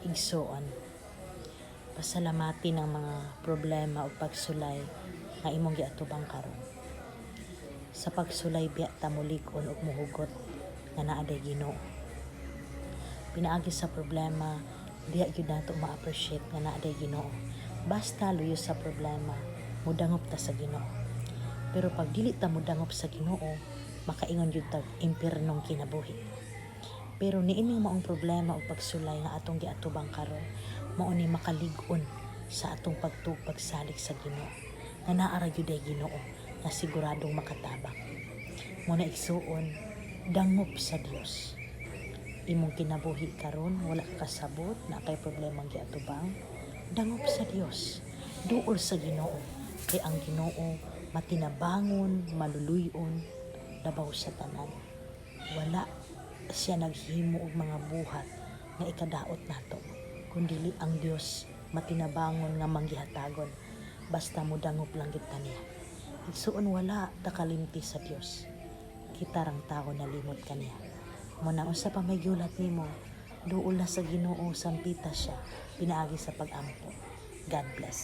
igsuon. Pasalamati ng mga problema o pagsulay nga imong giatubang karon. Sa pagsulay biya ta mulig-on ug muhugot nga naa day Ginoo. Pinaagi sa problema, diya gyud nato ma-appreciate nga naa day Ginoo. Basta luyo sa problema, mudangop ta sa Ginoo. Pero pag dili ta mudangop sa Ginoo, makaingon gyud ta impernong kinabuhi. Pero niining maong problema o pagsulay nga atong giatubang karon, mao ni makalig-on sa atong pagsalig sa Ginoo. Nga naa ra gyud ay Ginoo nga siguradong makatabang. Mo na igsuon, dangop sa Dios. Imong kinabuhi karon wala ka kasabot na kay problemang giatubang, dangop sa Dios. Duol sa Ginoo, kay ang Ginoo matinabangon, maluluyon, labaw sa tanan. Wala siya naghimo og mga buhat nga ikadaot nato, kundi ang Dios matinabangon nga manggihatagon. Basta mo dangop lang gid niya. Igsuon wala ta kalimti sa Dios. Kita rang tao na limot kaniya. Mo na usa pa may giulat nimo, duol na sa Ginoo, sampita siya, pinaagi sa pag-ampo. God bless.